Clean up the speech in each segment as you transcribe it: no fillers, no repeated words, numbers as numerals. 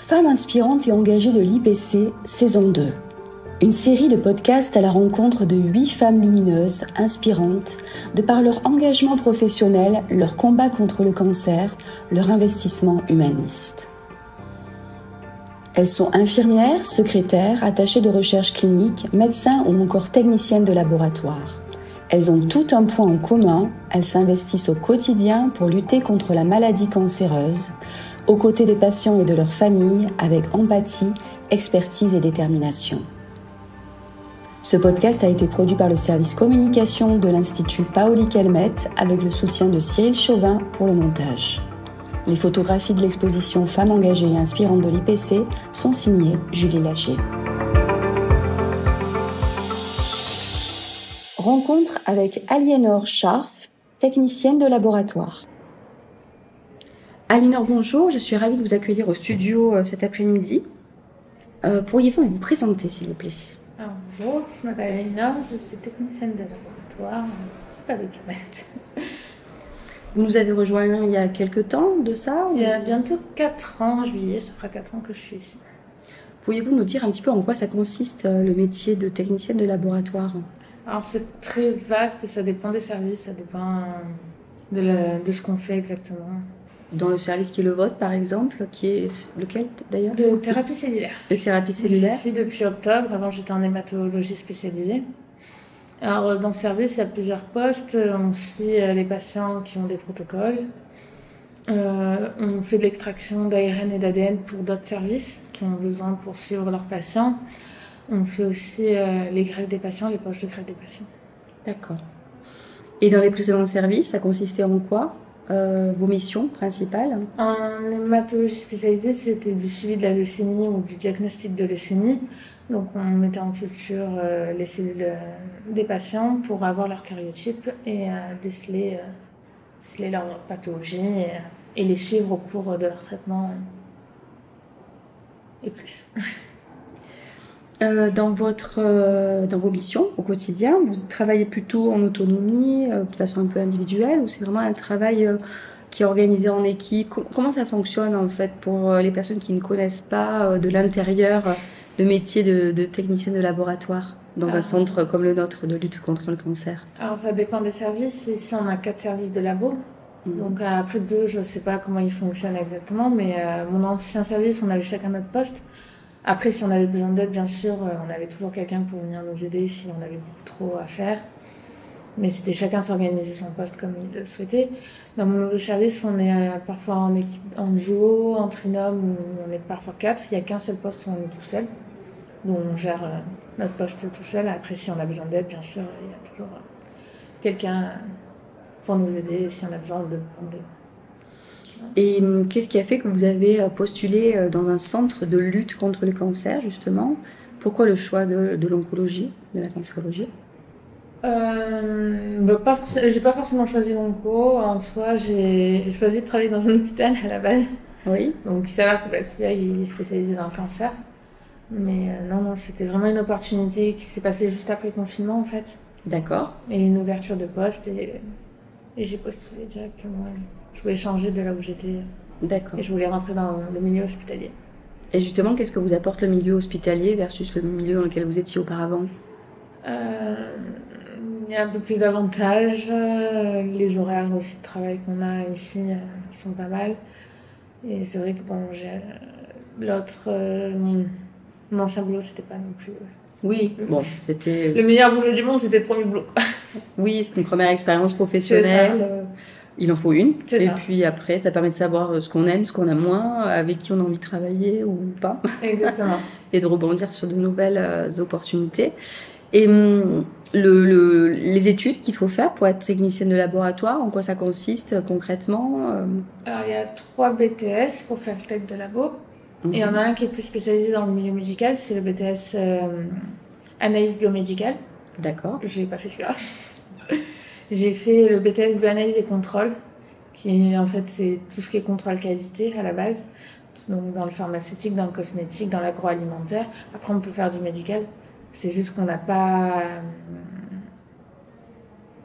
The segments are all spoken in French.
Femmes inspirantes et engagées de l'IPC, saison 2. Une série de podcasts à la rencontre de 8 femmes lumineuses, inspirantes, de par leur engagement professionnel, leur combat contre le cancer, leur investissement humaniste. Elles sont infirmières, secrétaires, attachées de recherche clinique, médecins ou encore techniciennes de laboratoire. Elles ont tout un point en commun, elles s'investissent au quotidien pour lutter contre la maladie cancéreuse, aux côtés des patients et de leurs familles, avec empathie, expertise et détermination. Ce podcast a été produit par le service communication de l'Institut Paoli Calmettes avec le soutien de Cyril Chauvin pour le montage. Les photographies de l'exposition Femmes engagées et inspirantes de l'IPC sont signées Julie Lacher. Rencontre avec Aliénor Scharf, technicienne de laboratoire. Aliénor, bonjour, je suis ravie de vous accueillir au studio cet après-midi. Pourriez-vous vous présenter, s'il vous plaît ? Alors, bonjour, je m'appelle Aliénor, je suis technicienne de laboratoire à Paoli Calmettes. Vous nous avez rejoint il y a quelques temps de ça ? Il y a bientôt 4 ans, en juillet, ça fera 4 ans que je suis ici. Pourriez-vous nous dire un petit peu en quoi ça consiste le métier de technicienne de laboratoire ? Alors c'est très vaste et ça dépend des services, ça dépend de ce qu'on fait exactement. Dans le service qui est le vôtre, par exemple, qui est lequel d'ailleurs ? De thérapie cellulaire. De thérapie cellulaire. Je suis depuis octobre, avant j'étais en hématologie spécialisée. Alors dans le service, il y a plusieurs postes, on suit les patients qui ont des protocoles. On fait de l'extraction d'ARN et d'ADN pour d'autres services qui ont besoin pour suivre leurs patients. On fait aussi les greffes des patients, les poches de greffe des patients. D'accord. Et dans les précédents services, ça consistait en quoi vos missions principales ? En hématologie spécialisée, c'était du suivi de la leucémie ou du diagnostic de leucémie. Donc on mettait en culture les cellules des patients pour avoir leur karyotype et déceler leur pathologie et les suivre au cours de leur traitement et plus. Dans vos missions au quotidien, vous travaillez plutôt en autonomie, de façon un peu individuelle, ou c'est vraiment un travail qui est organisé en équipe ? Comment ça fonctionne en fait pour les personnes qui ne connaissent pas de l'intérieur le métier de technicien de laboratoire dans un centre comme le nôtre de lutte contre le cancer ? Alors ça dépend des services. Ici on a 4 services de labo. Donc après 2, je ne sais pas comment ils fonctionnent exactement, mais mon ancien service, on avait chacun notre poste. Après, si on avait besoin d'aide, bien sûr, on avait toujours quelqu'un pour venir nous aider si on avait beaucoup trop à faire. Mais c'était chacun s'organiser son poste comme il le souhaitait. Dans mon nouveau service, on est parfois en équipe, en duo, en trinôme, où on est parfois 4. Il n'y a qu'un seul poste où on est tout seul. Donc on gère notre poste tout seul. Après, si on a besoin d'aide, bien sûr, il y a toujours quelqu'un pour nous aider si on a besoin de prendre. Et qu'est-ce qui a fait que vous avez postulé dans un centre de lutte contre le cancer, justement ? Pourquoi le choix de l'oncologie, de la cancérologie ? J'ai pas forcément choisi l'onco. En soi, j'ai choisi de travailler dans un hôpital à la base. Oui. Donc, il s'avère que celui-là, il est spécialisé dans le cancer. Mais non, c'était vraiment une opportunité qui s'est passée juste après le confinement, en fait. D'accord. Et une ouverture de poste et j'ai postulé directement. Je voulais changer de là où j'étais. D'accord. Et je voulais rentrer dans le milieu hospitalier. Et justement, qu'est-ce que vous apporte le milieu hospitalier versus le milieu dans lequel vous étiez auparavant ? Il y a un peu plus d'avantages. Les horaires aussi de travail qu'on a ici, qui sont pas mal. Et c'est vrai que mon ancien boulot, c'était pas non plus... Oui, bon, c'était... Le meilleur boulot du monde, c'était le premier boulot. Oui, c'est une première expérience professionnelle. Il en faut une. C'est ça. Puis après, ça permet de savoir ce qu'on aime, ce qu'on aime moins, avec qui on a envie de travailler ou pas. Exactement. Et de rebondir sur de nouvelles opportunités. Et les études qu'il faut faire pour être technicienne de laboratoire, en quoi ça consiste concrètement ? Alors, il y a 3 BTS pour faire le tech de labo. Et il y en a un qui est plus spécialisé dans le milieu médical, c'est le BTS analyse biomédicale. D'accord. J'ai pas fait celui-là. J'ai fait le BTS bioanalyse et contrôle, qui en fait c'est tout ce qui est contrôle qualité à la base, donc dans le pharmaceutique, dans le cosmétique, dans l'agroalimentaire. Après on peut faire du médical, c'est juste qu'on n'a pas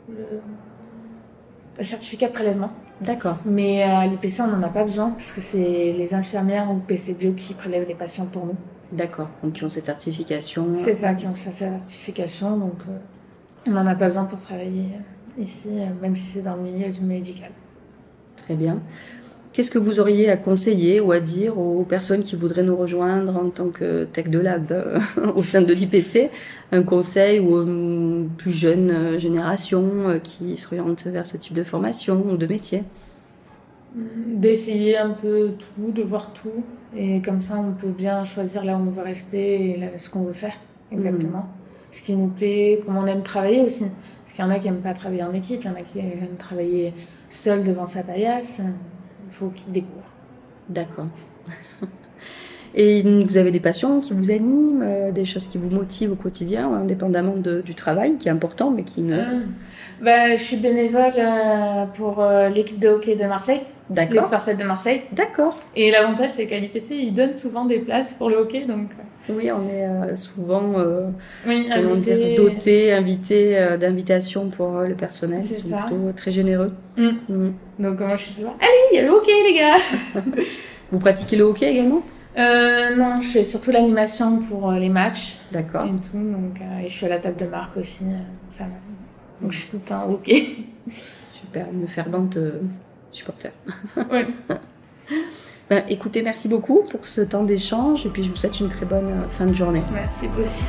le certificat de prélèvement D'accord. Mais à l'IPC, on n'en a pas besoin parce que c'est les infirmières ou PC Bio qui prélèvent les patients pour nous. D'accord, donc qui ont cette certification. C'est ça, qui ont cette certification, donc on n'en a pas besoin pour travailler ici, même si c'est dans le milieu du médical. Très bien. Qu'est-ce que vous auriez à conseiller ou à dire aux personnes qui voudraient nous rejoindre en tant que tech de lab au sein de l'IPC? Un conseil ou une plus jeune génération qui s'oriente vers ce type de formation ou de métier? D'essayer un peu tout, de voir tout. Et comme ça, on peut bien choisir là où on veut rester et ce qu'on veut faire exactement. Ce qui nous plaît, comment on aime travailler aussi. Parce qu'il y en a qui n'aiment pas travailler en équipe, il y en a qui aiment travailler seul devant sa paillasse. Il faut qu'ils découvrent. D'accord. Et vous avez des passions qui vous animent, des choses qui vous motivent au quotidien, indépendamment du travail, qui est important, mais qui ne... Je suis bénévole pour l'équipe de hockey de Marseille. D'accord. Les Spartiates de Marseille. D'accord. Et l'avantage, c'est qu'à l'IPC, ils donnent souvent des places pour le hockey. Donc... Oui, on est souvent invité d'invitations pour le personnel. Ils sont plutôt très généreux. Donc moi, je suis toujours, allez, il y a le hockey, les gars. Vous pratiquez le hockey également? Non, je fais surtout l'animation pour les matchs. D'accord. Et tout, donc, et je suis à la table de marque aussi. Donc je suis tout le temps au hockey. Super, une fervente supporter. Oui. Écoutez, merci beaucoup pour ce temps d'échange et puis je vous souhaite une très bonne fin de journée. Merci vous aussi.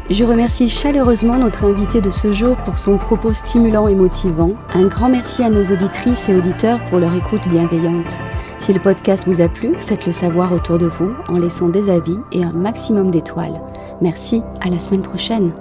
Je remercie chaleureusement notre invité de ce jour pour son propos stimulant et motivant. Un grand merci à nos auditrices et auditeurs pour leur écoute bienveillante. Si le podcast vous a plu, faites-le savoir autour de vous en laissant des avis et un maximum d'étoiles. Merci, à la semaine prochaine.